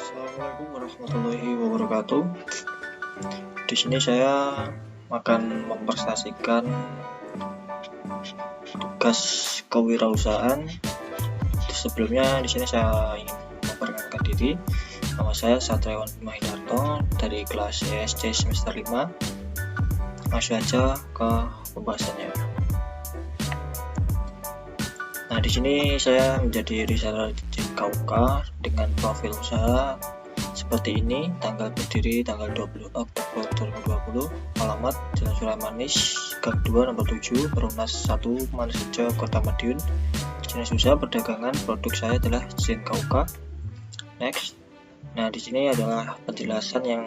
Assalamualaikum warahmatullahi wabarakatuh. Di sini saya akan mempresentasikan tugas kewirausahaan. Sebelumnya di sini saya ingin memperkenalkan diri. Nama saya Satriawan Bima Hidarto dari kelas ESC semester 5. Langsung saja ke pembahasannya. Nah, di sini saya menjadi reseller di KUK dengan profil usaha seperti ini, tanggal berdiri tanggal 20 Oktober 2020, alamat Jalan Suramanis, Gang 2 nomor 7, Perumnas 1, Manasjo, Kota Madiun. Jenis usaha perdagangan produk saya adalah ZIN KUK. Next. Nah, di sini adalah penjelasan yang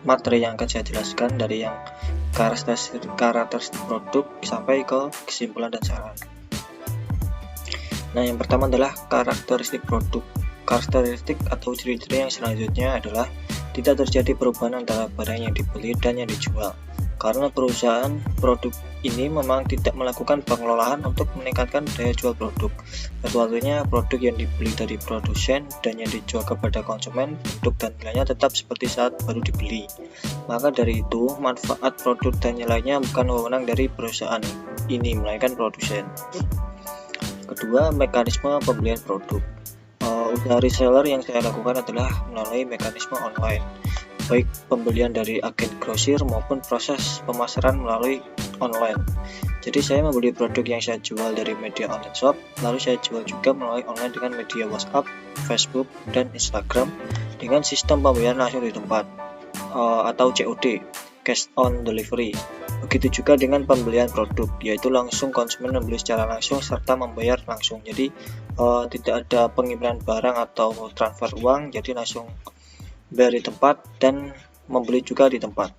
materi yang akan saya jelaskan dari yang karakteristik produk sampai ke kesimpulan dan saran. Nah, yang pertama adalah karakteristik produk. Karakteristik atau ciri-ciri yang selanjutnya adalah tidak terjadi perubahan antara barang yang dibeli dan yang dijual. Karena perusahaan produk ini memang tidak melakukan pengelolaan untuk meningkatkan daya jual produk. Satu-satunya produk yang dibeli dari produsen dan yang dijual kepada konsumen, bentuk dan nilainya tetap seperti saat baru dibeli. Maka dari itu, manfaat produk dan nilainya bukan wewenang dari perusahaan ini, melainkan produsen. Kedua, mekanisme pembelian produk. Usaha reseller yang saya lakukan adalah melalui mekanisme online, baik pembelian dari agen grosir maupun proses pemasaran melalui online. Jadi saya membeli produk yang saya jual dari media online shop, lalu saya jual juga melalui online dengan media WhatsApp, Facebook, dan Instagram dengan sistem pembayaran langsung di tempat atau COD, cash on delivery. Begitu juga dengan pembelian produk, yaitu langsung konsumen membeli secara langsung serta membayar langsung. Jadi tidak ada pengiriman barang atau transfer uang, jadi langsung bayar di tempat dan membeli juga di tempat.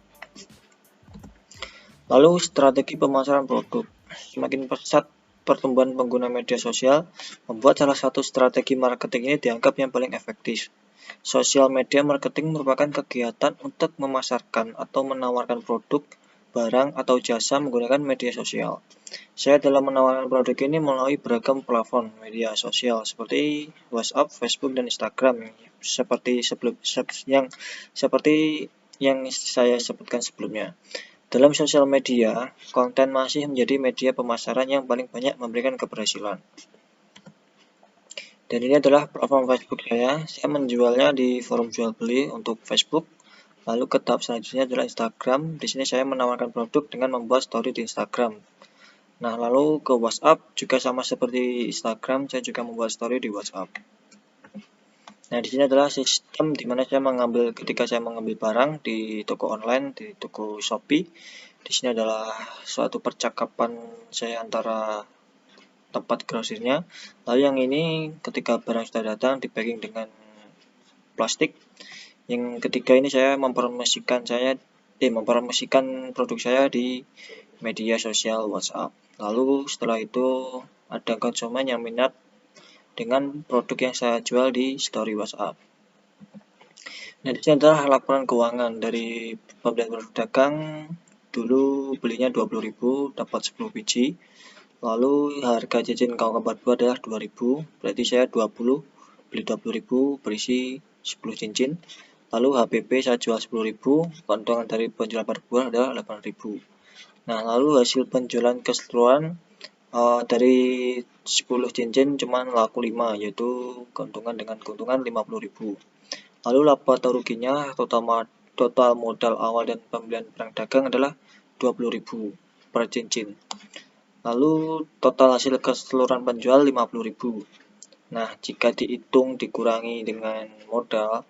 Lalu strategi pemasaran produk. Semakin pesat pertumbuhan pengguna media sosial membuat salah satu strategi marketing ini dianggap yang paling efektif. Social media marketing merupakan kegiatan untuk memasarkan atau menawarkan produk, barang, atau jasa menggunakan media sosial. Saya dalam menawarkan produk ini melalui beragam platform media sosial seperti WhatsApp, Facebook, dan Instagram seperti yang saya sebutkan sebelumnya. Dalam sosial media, konten masih menjadi media pemasaran yang paling banyak memberikan keberhasilan. Dan ini adalah platform Facebook saya. Saya menjualnya di forum jual beli untuk Facebook. Lalu ke tahap selanjutnya adalah Instagram. Di sini saya menawarkan produk dengan membuat story di Instagram. Nah, lalu ke WhatsApp juga sama seperti Instagram, saya juga membuat story di WhatsApp. Nah, di sini adalah sistem di mana ketika saya mengambil barang di toko online, di toko Shopee. Di sini adalah suatu percakapan saya antara tempat grosirnya. Lalu yang ini ketika barang sudah datang di packing dengan plastik. Yang ketiga ini saya mempromosikan produk saya di media sosial WhatsApp. Lalu setelah itu ada konsumen yang minat dengan produk yang saya jual di story WhatsApp. Nah, di sini adalah laporan keuangan dari pembelian produk dagang. Dulu belinya 20.000, dapat 10 biji. Lalu harga cincin KUK berdua adalah 2.000, berarti saya 20, beli 20.000 berisi 10 cincin. Lalu HPP saya jual 10.000, keuntungan dari penjualan per buah adalah 8.000. Nah, lalu hasil penjualan keseluruhan dari 10 cincin cuma laku 5, yaitu keuntungan 50.000. Lalu laba atau ruginya total modal awal dan pembelian barang dagang adalah 20.000 per cincin. Lalu total hasil keseluruhan penjual 50.000. Nah, jika dihitung dikurangi dengan modal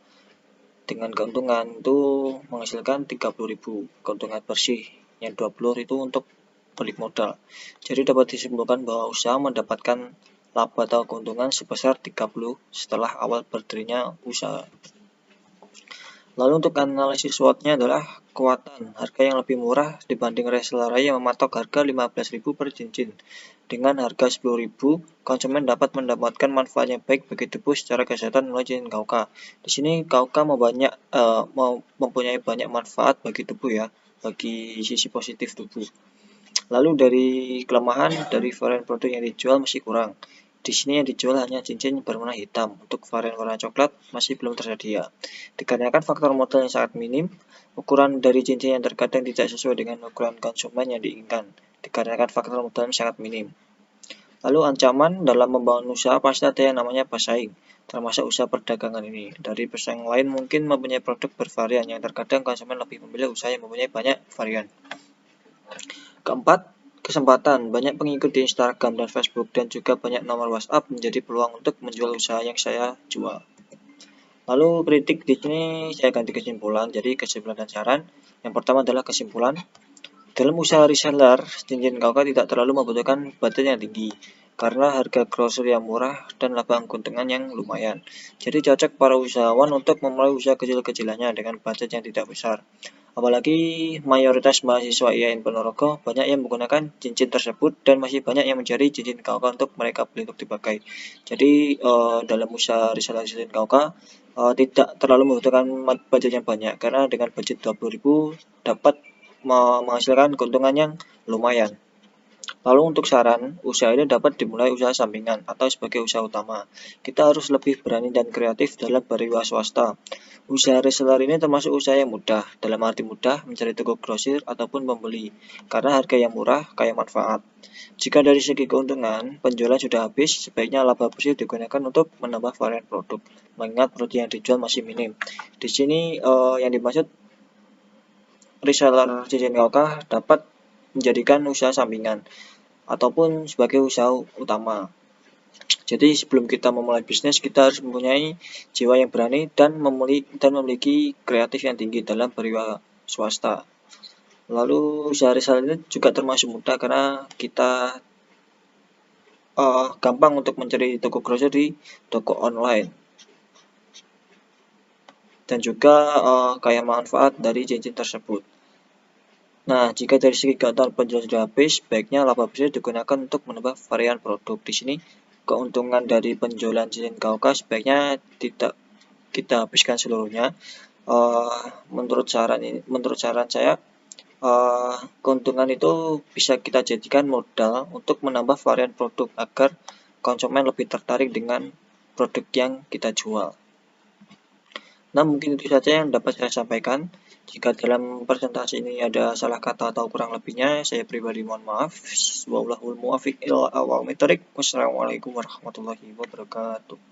dengan keuntungan itu menghasilkan 30.000 keuntungan bersih. Yang 20 itu untuk balik modal. Jadi dapat disimpulkan bahwa usaha mendapatkan laba atau keuntungan sebesar 30 setelah awal berdirinya usaha. Lalu untuk analisis SWOT-nya adalah kekuatan harga yang lebih murah dibanding reseller yang mematok harga 15.000 per cincin. Dengan harga 10.000, konsumen dapat mendapatkan manfaat yang baik bagi tubuh secara kesehatan melalui cincin KUK. Di sini KUK mempunyai banyak manfaat bagi tubuh ya, bagi sisi positif tubuh. Lalu dari kelemahan dari varian produk yang dijual masih kurang. Di sini yang dijual hanya cincin berwarna hitam, untuk varian warna coklat masih belum tersedia. Dikarenakan faktor modal yang sangat minim, ukuran dari cincin yang terkadang tidak sesuai dengan ukuran konsumen yang diinginkan, dikarenakan faktor modal yang sangat minim. Lalu ancaman dalam membangun usaha pasti ada yang namanya bersaing, termasuk usaha perdagangan ini. Dari pesaing lain mungkin mempunyai produk bervarian yang terkadang konsumen lebih memilih usaha yang mempunyai banyak varian. Keempat, kesempatan. Banyak pengikut di Instagram dan Facebook dan juga banyak nomor WhatsApp menjadi peluang untuk menjual usaha yang saya jual. Lalu kritik di sini saya ganti kesimpulan. Jadi kesimpulan dan saran. Yang pertama adalah kesimpulan. Dalam usaha reseller, cincin KK tidak terlalu membutuhkan budget yang tinggi karena harga grosir yang murah dan laba keuntungan yang lumayan. Jadi cocok para usahawan untuk memulai usaha kecil-kecilannya dengan budget yang tidak besar. Apalagi mayoritas mahasiswa IAIN Ponorogo banyak yang menggunakan cincin tersebut dan masih banyak yang mencari cincin KK untuk mereka beli untuk dipakai. Jadi dalam usaha reseller cincin KK tidak terlalu membutuhkan budget yang banyak karena dengan budget 20.000 dapat menghasilkan keuntungan yang lumayan. Lalu untuk saran, usaha ini dapat dimulai usaha sampingan atau sebagai usaha utama. Kita harus lebih berani dan kreatif dalam berwirausaha swasta. Usaha reseller ini termasuk usaha yang mudah, dalam arti mudah mencari toko grosir ataupun pembeli, karena harga yang murah kaya manfaat. Jika dari segi keuntungan, penjualan sudah habis, sebaiknya laba bersih digunakan untuk menambah varian produk, mengingat produk yang dijual masih minim. Di sini yang dimaksud reseller cincin KK dapat menjadikan usaha sampingan ataupun sebagai usaha utama. Jadi sebelum kita memulai bisnis, kita harus mempunyai jiwa yang berani dan memiliki kreatif yang tinggi dalam berwirausaha swasta. Lalu usaha reseller ini juga termasuk mudah karena kita gampang untuk mencari toko grosir di toko online. Dan juga kaya manfaat dari cincin tersebut. Nah, jika dari segi keuntungan penjualan sudah habis, baiknya laba bersih digunakan untuk menambah varian produk. Di sini keuntungan dari penjualan cincin KK sebaiknya tidak kita habiskan seluruhnya. Menurut saran saya, keuntungan itu bisa kita jadikan modal untuk menambah varian produk agar konsumen lebih tertarik dengan produk yang kita jual. Nah, mungkin itu saja yang dapat saya sampaikan. Jika dalam presentasi ini ada salah kata atau kurang lebihnya, saya pribadi mohon maaf. Wallahul muwaffiq ila aqwamit thoriq. Wassalamualaikum warahmatullahi wabarakatuh.